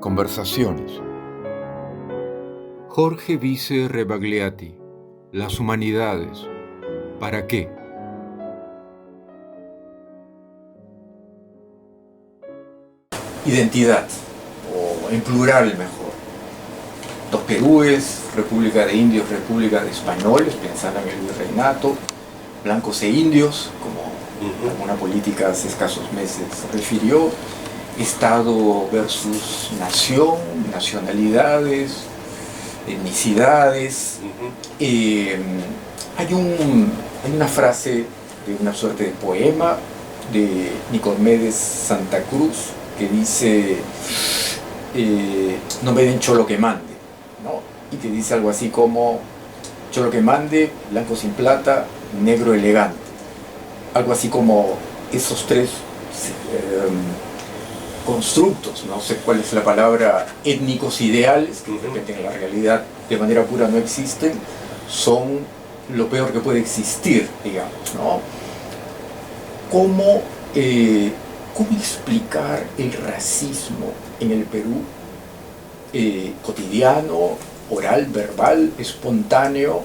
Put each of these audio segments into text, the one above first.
Conversaciones. Jorge Vice Rebagliati. Las humanidades. ¿Para qué? Identidad, o en plural mejor. Dos Perúes, República de Indios, República de Españoles, pensando en el virreinato, blancos e indios, como alguna política hace escasos meses refirió, Estado versus nación, nacionalidades, etnicidades. Hay una frase de una suerte de poema de Nicomedes Santa Cruz que dice no me den cholo que mande, ¿no? Y que dice algo así como cholo que mande, blanco sin plata, negro elegante. Algo así como esos tres constructos, no sé cuál es la palabra, étnicos ideales, que de repente en la realidad de manera pura no existen, son lo peor que puede existir, digamos, ¿no? ¿Cómo explicar el racismo en el Perú cotidiano, oral, verbal, espontáneo,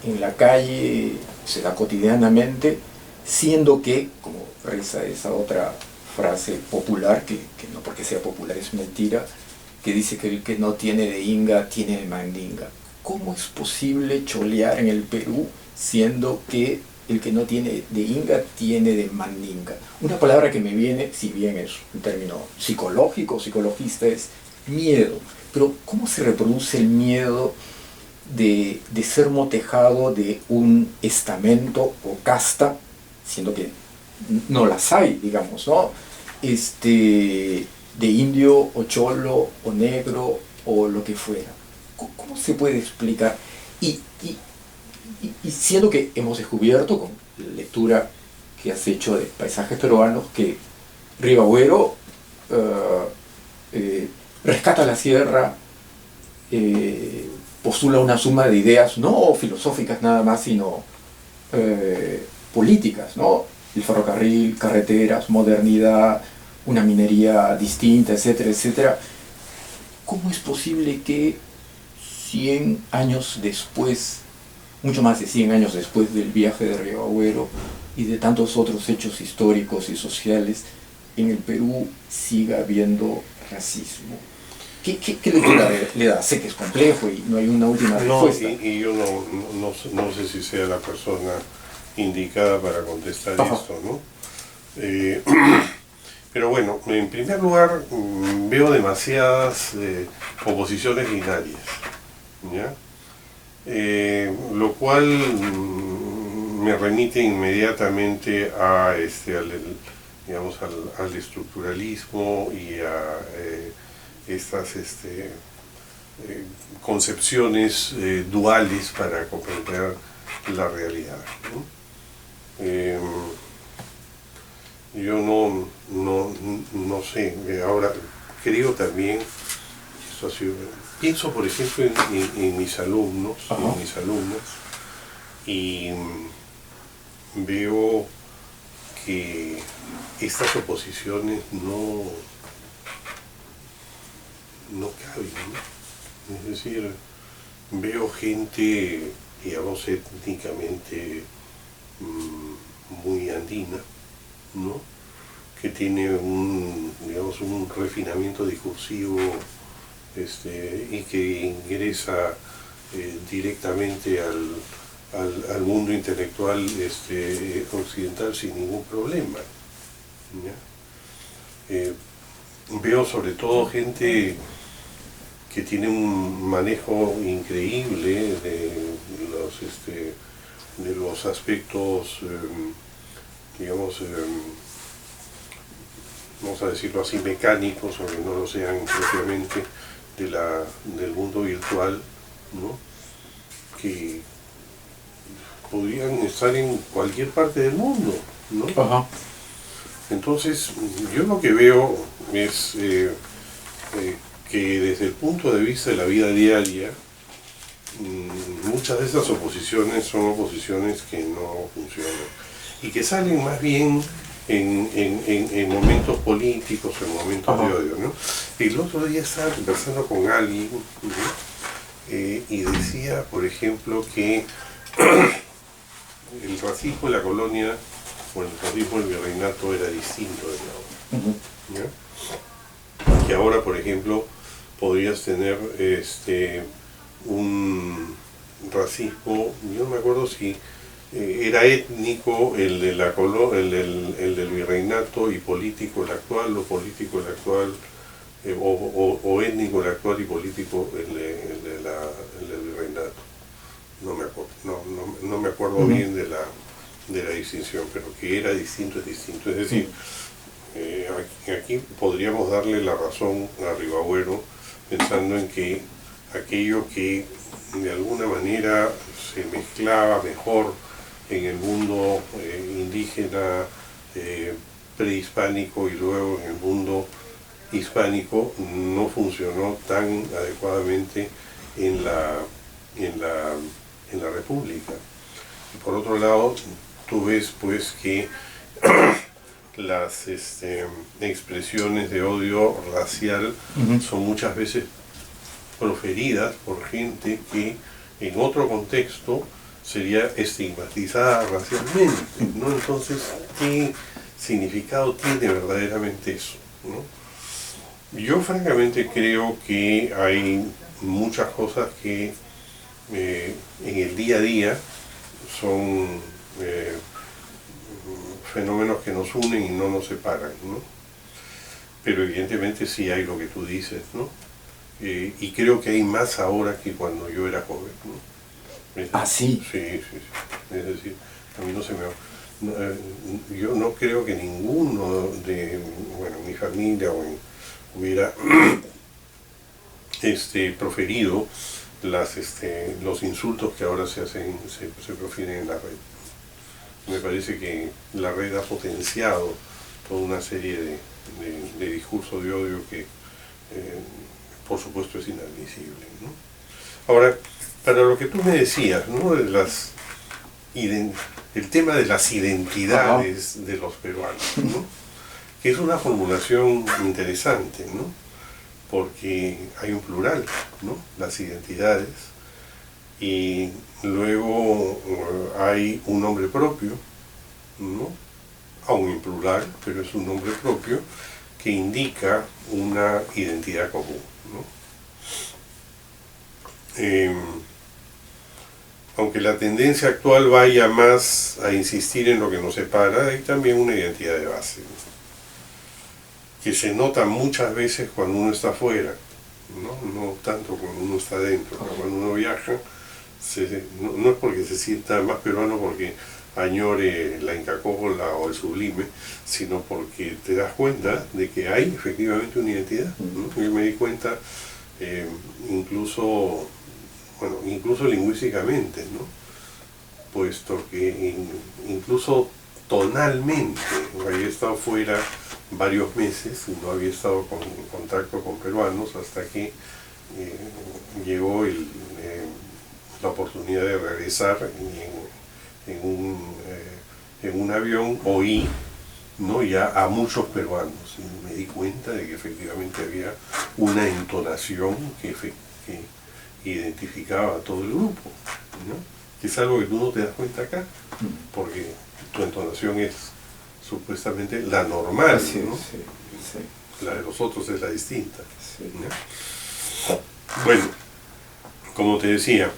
en la calle, se da cotidianamente, siendo que, como reza esa otra frase popular, que no porque sea popular es mentira, que dice que el que no tiene de inga tiene de mandinga? ¿Cómo es posible cholear en el Perú siendo que el que no tiene de inga tiene de mandinga? Una palabra que me viene, si bien es un término psicológico, psicologista, es miedo. Pero ¿cómo se reproduce el miedo de ser motejado de un estamento o casta, siendo que no las hay, digamos, ¿no? De indio o cholo o negro o lo que fuera? ¿Cómo se puede explicar? Y siendo que hemos descubierto con la lectura que has hecho de paisajes peruanos que Ribagüero rescata la sierra, postula una suma de ideas no filosóficas nada más, sino políticas, ¿no? El ferrocarril, carreteras, modernidad, una minería distinta, etcétera, etcétera. ¿Cómo es posible que 100 años después, mucho más de 100 años después del viaje de Ribagüero y de tantos otros hechos históricos y sociales, en el Perú siga habiendo racismo? ¿Qué lectura le da? Sé que es complejo y no hay una última respuesta. Y yo no sé si sea la persona indicada para contestar esto, ¿no? Pero bueno, en primer lugar, veo demasiadas oposiciones binarias, ¿ya? Lo cual me remite inmediatamente a al estructuralismo y a estas concepciones duales para comprender la realidad, ¿no? Yo no sé, ahora creo también, pienso por ejemplo en mis alumnos, y veo que estas oposiciones no caben, ¿no? Es decir, veo gente, digamos, étnicamente muy andina, ¿no? Que tiene un refinamiento discursivo y que ingresa directamente al mundo intelectual occidental sin ningún problema, ¿ya? Veo sobre todo gente que tiene un manejo increíble de los aspectos, vamos a decirlo así, mecánicos, aunque no lo sean propiamente, del mundo virtual, ¿no? Que podrían estar en cualquier parte del mundo, ¿no? Ajá. Entonces, yo lo que veo es que desde el punto de vista de la vida diaria, muchas de estas oposiciones son oposiciones que no funcionan y que salen más bien en momentos políticos, en momentos Ajá. de odio, ¿no? El otro día estaba conversando con alguien, ¿no? Y decía, por ejemplo, que el racismo en la colonia, o el racismo en el virreinato era distinto de ahora. ¿Ya? Que ahora, por ejemplo, podrías tener un racismo, yo no me acuerdo si era étnico el de el del virreinato y político el actual, o político el actual, o étnico el actual y político el del virreinato. No me acuerdo, no me acuerdo bien de la distinción, pero que era distinto es distinto. Es decir, aquí podríamos darle la razón a Ribagüero pensando en que aquello que de alguna manera se mezclaba mejor en el mundo indígena, prehispánico y luego en el mundo hispánico no funcionó tan adecuadamente en la República. Y por otro lado, tú ves pues que las expresiones de odio racial son muchas veces proferidas por gente que en otro contexto sería estigmatizada racialmente, ¿no? Entonces, ¿qué significado tiene verdaderamente eso, ¿no? Yo francamente creo que hay muchas cosas que en el día a día son fenómenos que nos unen y no nos separan, ¿no? Pero evidentemente sí hay lo que tú dices, ¿no? Y creo que hay más ahora que cuando yo era joven, ¿no? ¿Ah, sí? Sí, sí, sí. Es decir, a mí no se me... yo no creo que ninguno de, bueno, mi familia hubiera proferido los insultos que ahora se profieren en la red. Me parece que la red ha potenciado toda una serie de discursos de odio que por supuesto es inadmisible, ¿no? Ahora, para lo que tú me decías, ¿no? El tema de las identidades de los peruanos, ¿no? Que es una formulación interesante, ¿no? Porque hay un plural, ¿no? Las identidades, y luego hay un nombre propio, ¿no? Aún en plural, pero es un nombre propio que indica una identidad común, ¿no? Aunque la tendencia actual vaya más a insistir en lo que nos separa, hay también una identidad de base, ¿no? Que se nota muchas veces cuando uno está afuera, no tanto cuando uno está dentro. Cuando uno viaja, no es porque se sienta más peruano porque añore la Inca Kola o el Sublime, sino porque te das cuenta de que hay efectivamente una identidad, ¿no? Yo me di cuenta incluso lingüísticamente, ¿no? Puesto que incluso tonalmente, había estado fuera varios meses y no había estado en contacto con peruanos hasta que llegó la oportunidad de regresar y en un avión oí, ¿no? Ya a muchos peruanos y me di cuenta de que efectivamente había una entonación que identificaba a todo el grupo, ¿no? Que es algo que tú no te das cuenta acá, porque tu entonación es supuestamente la normal, Sí, ¿no? sí, sí. La de los otros es la distinta, Sí. ¿no? Bueno, como te decía,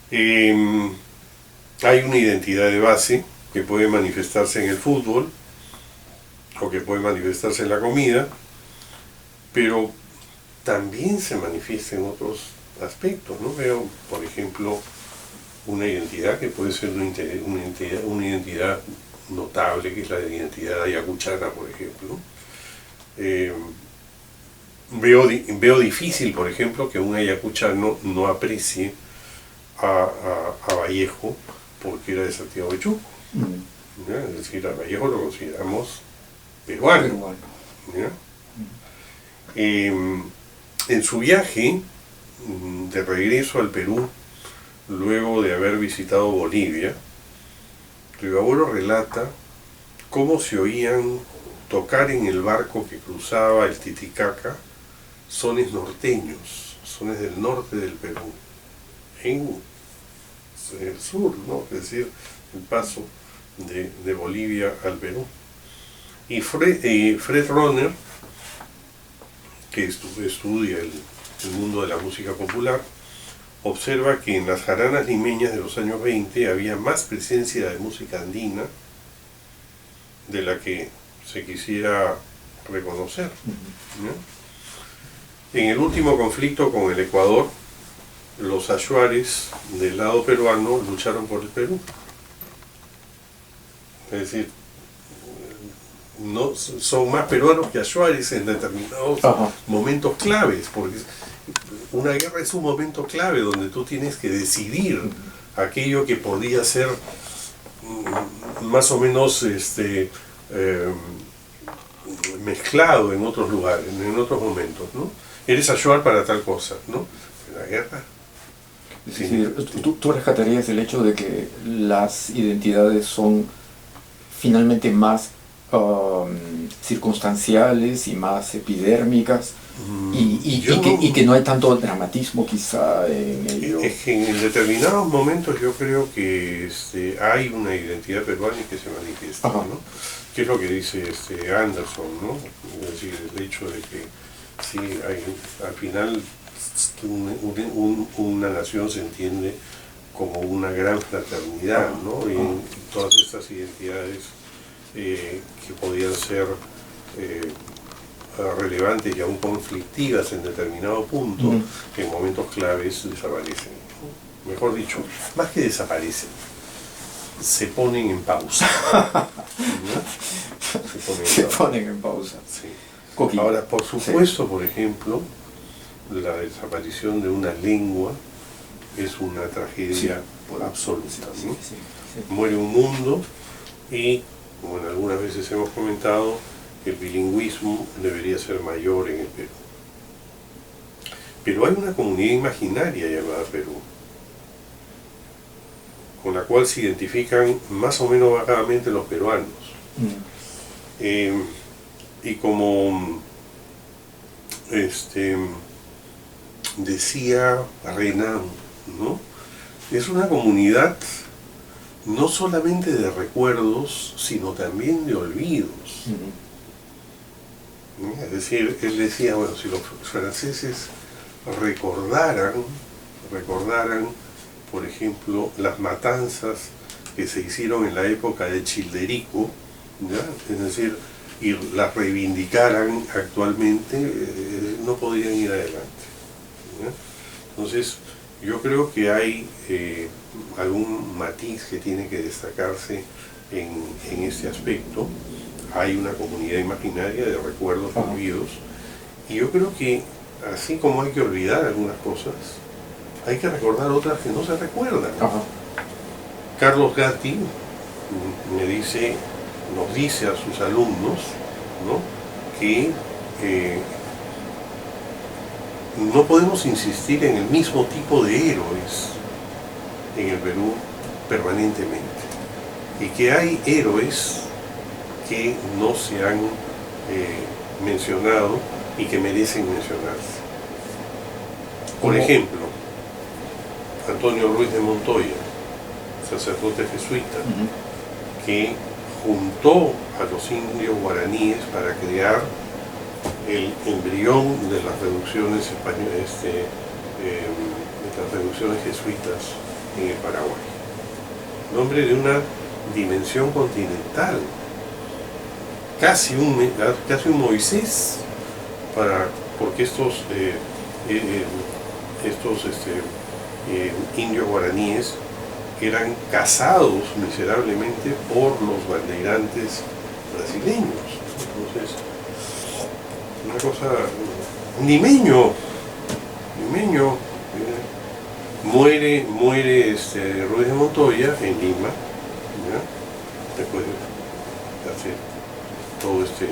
hay una identidad de base que puede manifestarse en el fútbol o que puede manifestarse en la comida, pero también se manifiesta en otros aspectos, ¿no? Veo, por ejemplo, una identidad que puede ser una identidad notable, que es la identidad ayacuchana, por ejemplo. Veo difícil, por ejemplo, que un ayacuchano no aprecie a Vallejo porque era de Santiago de Chuco. ¿Ya? Es decir, a Vallejo lo consideramos peruano. ¿Ya? En su viaje de regreso al Perú, luego de haber visitado Bolivia, Ribagüero relata cómo se oían tocar en el barco que cruzaba el Titicaca sones norteños, sones del norte del Perú, en el sur, ¿no? Es decir, el paso de Bolivia al Perú. Y Fred Ronner, que estudia el mundo de la música popular, observa que en las jaranas limeñas de los años 20 había más presencia de música andina de la que se quisiera reconocer, ¿no? En el último conflicto con el Ecuador, los ayuares del lado peruano lucharon por el Perú. Es decir, no son más peruanos que ayuares en determinados momentos claves, porque una guerra es un momento clave donde tú tienes que decidir aquello que podía ser más o menos mezclado en otros lugares, en otros momentos, ¿no? Eres ayuar para tal cosa, ¿no? En la guerra. Es decir, ¿tú rescatarías el hecho de que las identidades son finalmente más circunstanciales y más epidérmicas y que no hay tanto dramatismo quizá en ello? Es que en determinados momentos yo creo que hay una identidad peruana y que se manifiesta, ¿no? ¿Qué es lo que dice Anderson, ¿no? Es decir, el hecho de que sí, al final una nación se entiende como una gran fraternidad, ¿no? Y todas estas identidades que podían ser relevantes y aún conflictivas en determinado punto, en momentos claves desaparecen, ¿no? Mejor dicho, más que desaparecen, se ponen en pausa. ¿No? Se ponen en pausa. Sí. Coquín. Ahora, por supuesto, por ejemplo, la desaparición de una lengua es una tragedia absoluta, ¿no? Muere un mundo y, como algunas veces hemos comentado, el bilingüismo debería ser mayor en el Perú. Pero hay una comunidad imaginaria llamada Perú, con la cual se identifican más o menos vagadamente los peruanos. Y como decía Renan, ¿no? Es una comunidad no solamente de recuerdos, sino también de olvidos. Es decir, él decía, bueno, si los franceses recordaran, por ejemplo, las matanzas que se hicieron en la época de Childerico, ¿ya? Es decir, y las reivindicaran actualmente, no podrían ir adelante, ¿ya? Entonces, yo creo que hay algún matiz que tiene que destacarse en este aspecto. Hay una comunidad imaginaria de recuerdos y olvidos, y yo creo que así como hay que olvidar algunas cosas, hay que recordar otras que no se recuerdan. Carlos Gatti nos dice a sus alumnos, ¿no? Que no podemos insistir en el mismo tipo de héroes en el Perú permanentemente, y que hay héroes que no se han mencionado y que merecen mencionarse. Por ejemplo, Antonio Ruiz de Montoya, sacerdote jesuita, que juntó a los indios guaraníes para crear el embrión de las reducciones las reducciones jesuitas en el Paraguay. Un hombre de una dimensión continental, casi un Moisés, porque estos indios guaraníes eran cazados miserablemente por los bandeirantes brasileños. Entonces, una cosa, un limeño, muere Ruiz de Montoya en Lima, ¿ya? Después de hacer todo este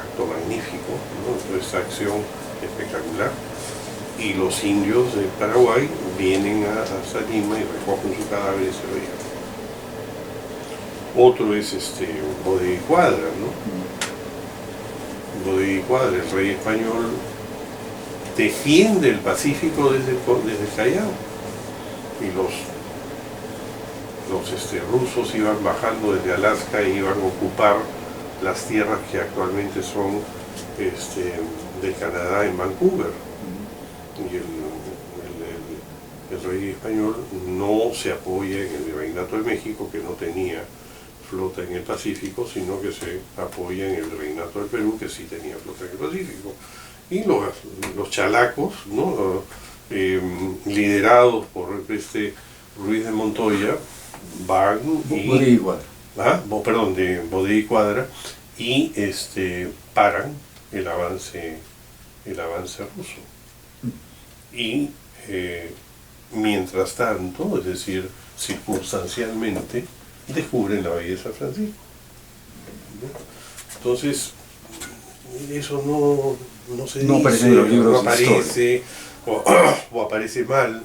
acto magnífico, ¿no? Toda esta acción espectacular, y los indios de Paraguay vienen hasta Lima y recogen su cadáver y se lo llevan. Otro es Bodegui Quadra, ¿no? Bodegui Quadra, el rey español, defiende el Pacífico desde el Callao. Y los rusos iban bajando desde Alaska e iban a ocupar las tierras que actualmente son de Canadá en Vancouver. Y el rey español no se apoya en el Virreinato de México, que no tenía flota en el Pacífico, sino que se apoya en el Virreinato del Perú, que sí tenía flota en el Pacífico. Y los chalacos, ¿no? Liderados por Ruiz de Montoya, van y... de Bodegui Quadra, y paran el avance ruso. Y mientras tanto, es decir, circunstancialmente, descubren la bahía de San Francisco. Entonces, eso no se dice, no aparece, o aparece mal,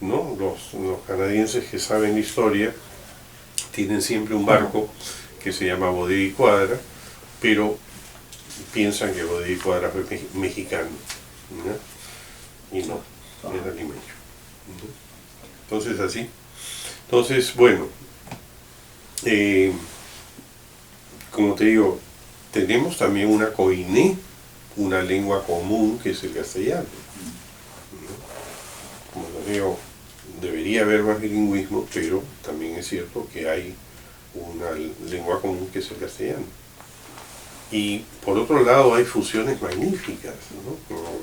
¿no? Los canadienses que saben la historia tienen siempre un barco que se llama Bodegui Quadra, pero piensan que Bodegui Quadra fue mexicano, ¿no? Y no, era limeño. Entonces así. Entonces, bueno, como te digo, tenemos también una coiné, una lengua común que es el castellano. Como te digo, debería haber más bilingüismo, pero también es cierto que hay una lengua común que es el castellano. Y por otro lado hay fusiones magníficas, ¿no?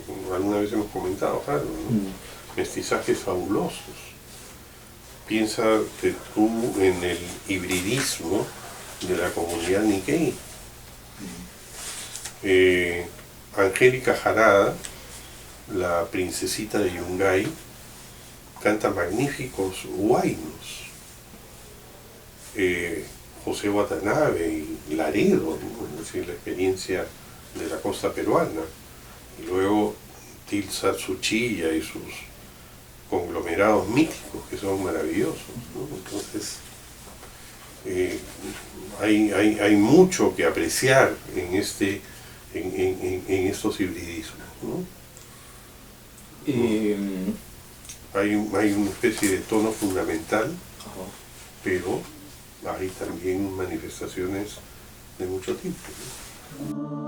Como alguna vez hemos comentado, claro, ¿no? Mestizajes fabulosos. Piensa tú en el hibridismo de la comunidad Nikkei. Angélica Jarada, la princesita de Yungay, canta magníficos huaynos. José Watanabe y Laredo, ¿no? Es decir, la experiencia de la costa peruana. Y luego Tilsa Tsuchiya y sus conglomerados míticos que son maravillosos, ¿no? Entonces, hay mucho que apreciar en estos hibridismos, ¿no? Hay una especie de tono fundamental, pero hay también manifestaciones de mucho tipo, ¿no?